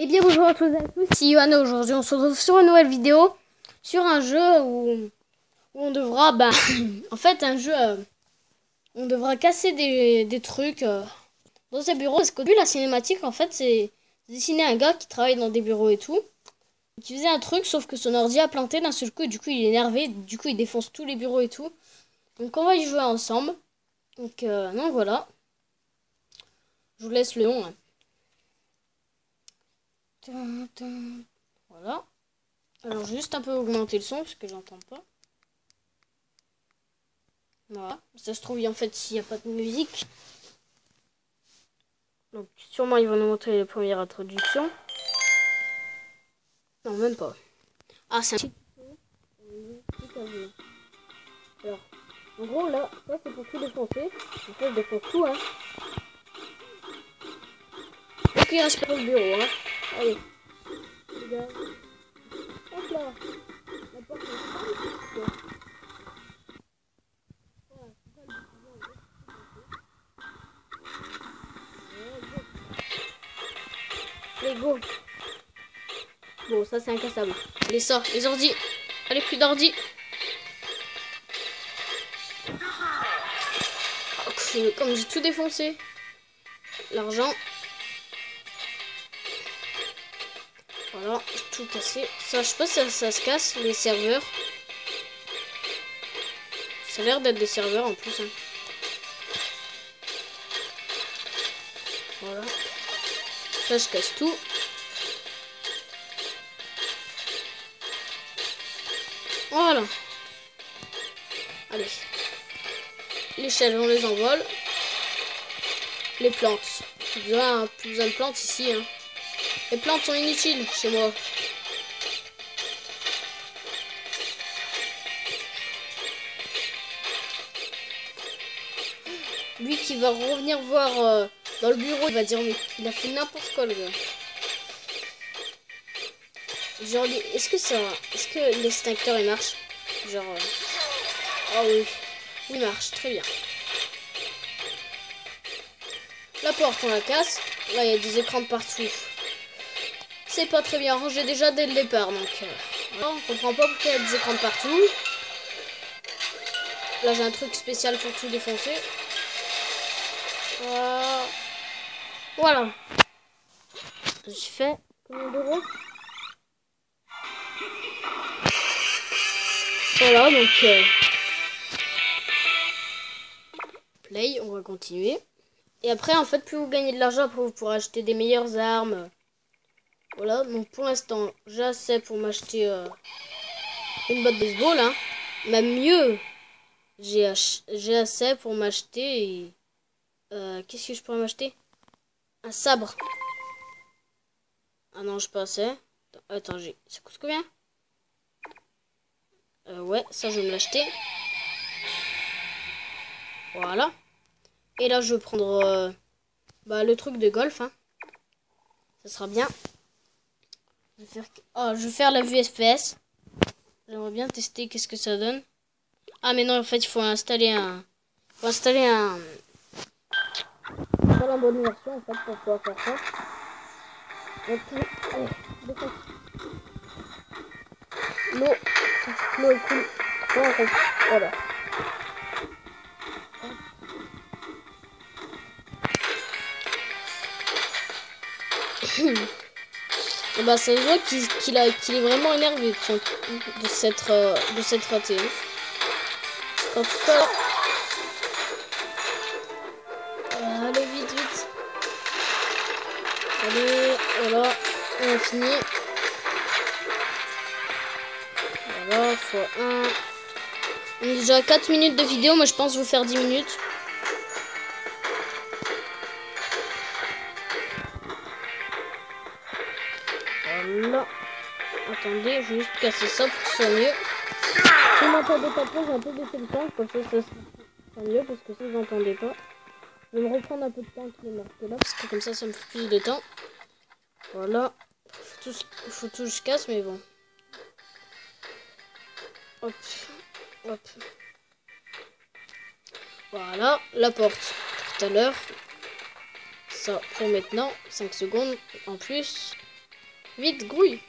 Et bien bonjour à tous et à tous, c'est Yohanna. Aujourd'hui on se retrouve sur une nouvelle vidéo sur un jeu où on devra, en fait un jeu, on devra casser des trucs dans ses bureaux. Parce qu'au début la cinématique en fait c'est dessiner un gars qui travaille dans des bureaux et tout, qui faisait un truc sauf que son ordi a planté d'un seul coup et du coup il est énervé, du coup il défonce tous les bureaux et tout. Donc on va y jouer ensemble, donc voilà, je vous laisse le nom hein. Voilà. Alors, j'ai juste un peu augmenter le son parce que j'entends pas. Voilà. Ça se trouve, en fait, il n'y a pas de musique. Donc, sûrement, ils vont nous montrer les premières introductions. Non, même pas. Ah, c'est un petit peu. Alors, en gros, là, ça, c'est pour tout défoncer. En fait, je défonce tout, hein. Ok, il reste pas le bureau, hein. Allez. Les gars. Hop là. La porte est ouverte. Allez, go. Bon, ça c'est incassable. Allez, sort, les ordi. Allez, plus d'ordi. Oh, comme j'ai tout défoncé. L'argent. Voilà, tout cassé. Ça, je sais pas si ça se casse, les serveurs. Ça a l'air d'être des serveurs en plus. Hein. Voilà. Là, je casse tout. Voilà. Allez. Les shells, on les envole. Les plantes. Plus besoin de plantes ici. Hein. Les plantes sont inutiles chez moi. Lui qui va revenir voir dans le bureau, il va dire mais il a fait n'importe quoi le gars. Genre, est-ce que l'extincteur il marche? Genre, ah oui, oui il marche, très bien. La porte on la casse. Là il y a des écrans de partout. C'est pas très bien rangé déjà dès le départ donc. On comprend pas pourquoi il y a des écrans de partout. Là j'ai un truc spécial pour tout défoncer. Voilà. J'ai fait combien d'euros? Voilà donc play, on va continuer. Et après en fait plus vous gagnez de l'argent, après vous pourrez acheter des meilleures armes. Voilà, donc pour l'instant j'ai assez pour m'acheter une botte de baseball hein. Même mieux, j'ai assez pour m'acheter qu'est-ce que je pourrais m'acheter? Un sabre. Ah non, je pas assez. Attends, ça coûte combien? Ouais, ça je vais me l'acheter. Voilà. Et là je vais prendre le truc de golf hein. Ça sera bien. Je vais faire la vue FPS. J'aimerais bien tester qu'est-ce que ça donne. Ah mais non, en fait il faut installer un... pas la bonne version en fait pour pouvoir faire ça. Donc, allez, l'eau est cool. Voilà. Et bah ça se voit qu'il est vraiment énervé de cette ratée. En tout cas, allez vite. Allez, voilà, on a fini. Voilà, x1. On est déjà à 4 minutes de vidéo, moi je pense que je vais faire 10 minutes. Voilà. Attendez, je vais juste casser ça pour que ce soit mieux. Si vous m'entendez pas trop, j'ai un peu baissé le temps, comme ça sera mieux, parce que si vous n'entendez pas, je vais me reprendre un peu de temps qui est marqué là, parce que comme ça me fait plus de temps. Voilà. Faut tout que je casse, mais bon. Hop. Hop. Voilà. La porte tout à l'heure. Ça pour maintenant. 5 secondes en plus. Vite, grouille.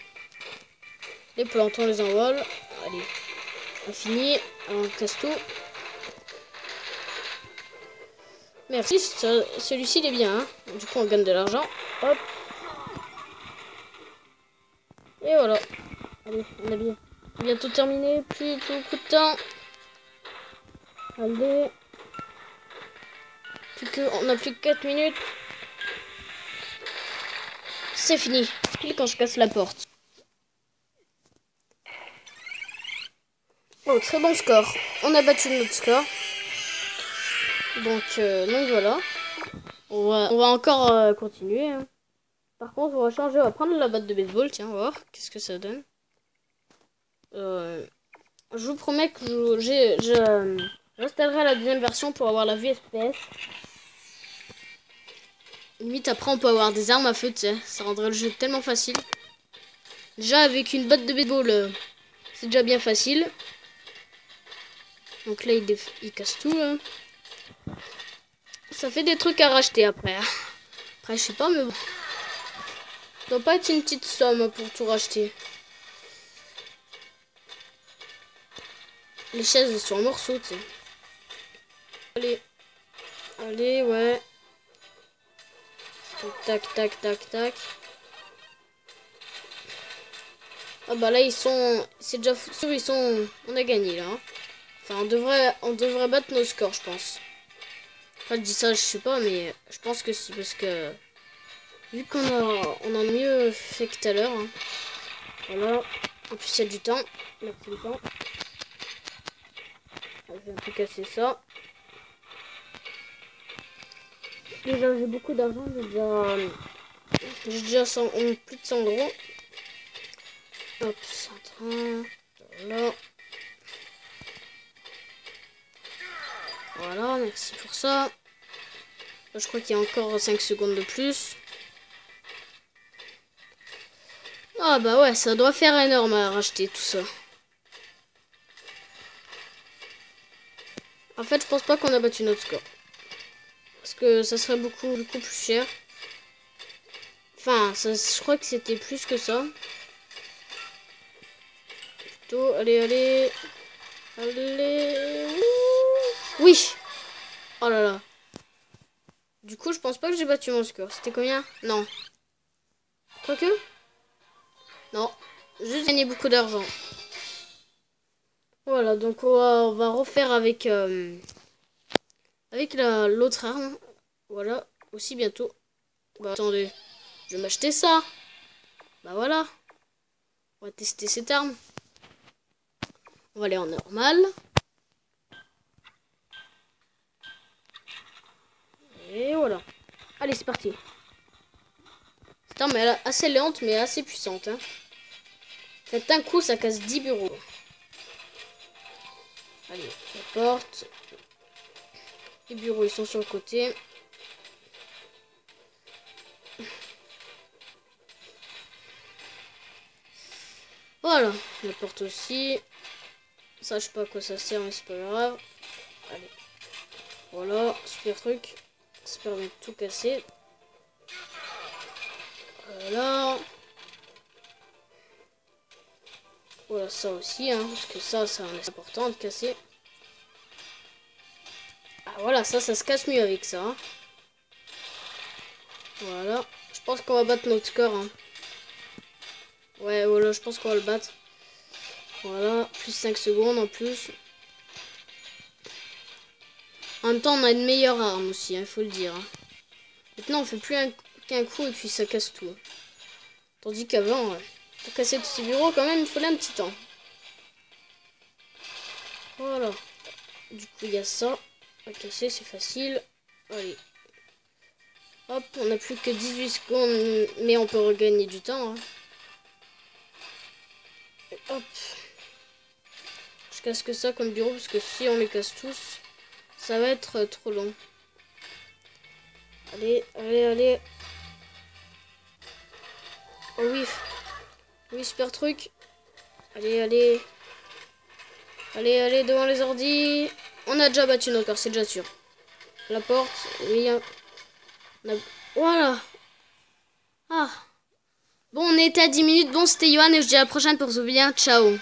Les plantes, on les envole. Allez, on finit. Alors, on casse tout. Merci, celui-ci il est bien. Hein. Du coup, on gagne de l'argent. Hop. Et voilà. Allez, on a bientôt terminé. Plus beaucoup de temps. Allez. On a plus que 4 minutes. C'est fini. Pile quand je casse la porte. Oh, très bon score. On a battu notre score. Donc voilà. On va encore continuer. Hein. Par contre, on va changer. On va prendre la batte de baseball. Tiens, on va voir. Qu'est-ce que ça donne. Je vous promets que j'installerai la deuxième version pour avoir la vue FPS. Limite, après, on peut avoir des armes à feu, tu sais. Ça rendrait le jeu tellement facile. Déjà, avec une batte de baseball, c'est déjà bien facile. Donc là, il casse tout, là. Ça fait des trucs à racheter, après. Après, je sais pas, mais bon. Ça doit pas être une petite somme pour tout racheter. Les chaises, elles sont en morceaux, tu sais. Allez. Allez, ouais. Tac, tac, tac, tac. Ah bah là, c'est déjà sûr, on a gagné, là. Hein. Enfin, on devrait battre nos scores, je pense. Enfin, je dis ça, je sais pas, mais je pense que si, parce que... Vu qu'on en a mieux fait que tout à l'heure. Hein. Voilà. En plus, il y a du temps. Merci du temps. Je vais un peu casser ça. Déjà, j'ai beaucoup d'argent. J'ai déjà plus de 100 euros. Hop, 130. Voilà. Voilà, merci pour ça. Je crois qu'il y a encore 5 secondes de plus. Ah bah ouais, ça doit faire énorme à racheter tout ça. En fait, je pense pas qu'on a battu notre score. Parce que ça serait beaucoup plus cher. Enfin, je crois que c'était plus que ça. Plutôt, allez, allez. Allez. Oui. Oh là là. Du coup, je pense pas que j'ai battu mon score. C'était combien? Non. Quoique? Non. Juste gagné beaucoup d'argent. Voilà, donc on va refaire avec l'autre arme. Voilà, aussi bientôt. Bah attendez, je vais m'acheter ça. Bah voilà. On va tester cette arme. On va aller en normal. Et voilà. Allez, c'est parti. Cette arme elle est assez lente mais assez puissante. Hein. Faites un coup, ça casse 10 bureaux. Allez, la porte. Les bureaux, ils sont sur le côté. Voilà, la porte aussi. Ça, je sais pas à quoi ça sert, mais c'est pas grave. Allez. Voilà, super truc. Ça permet de tout casser. Voilà. Voilà, ça aussi, hein, parce que ça c'est important de casser. Ah voilà, ça se casse mieux avec ça. Hein. Voilà. Je pense qu'on va battre notre score. Hein. Ouais, voilà, je pense qu'on va le battre. Voilà, plus 5 secondes en plus. En même temps, on a une meilleure arme aussi, il faut le dire. Hein. Maintenant, on fait plus qu'un coup et puis ça casse tout. Tandis qu'avant, pour casser tous ces bureaux, quand même, il fallait un petit temps. Voilà. Du coup, il y a ça. À casser, c'est facile. Allez. Hop, on n'a plus que 18 secondes, mais on peut regagner du temps. Hein. Hop. Je casse que ça comme bureau, parce que si on les casse tous, ça va être trop long. Allez, allez, allez. Oh oui. Oui, super truc. Allez, allez. Allez, allez, devant les ordis. On a déjà battu notre corps, c'est déjà sûr. La porte, oui. Voilà. Ah. Bon, on était à 10 minutes. Bon, c'était Johan et je vous dis à la prochaine pour vous bien. Ciao.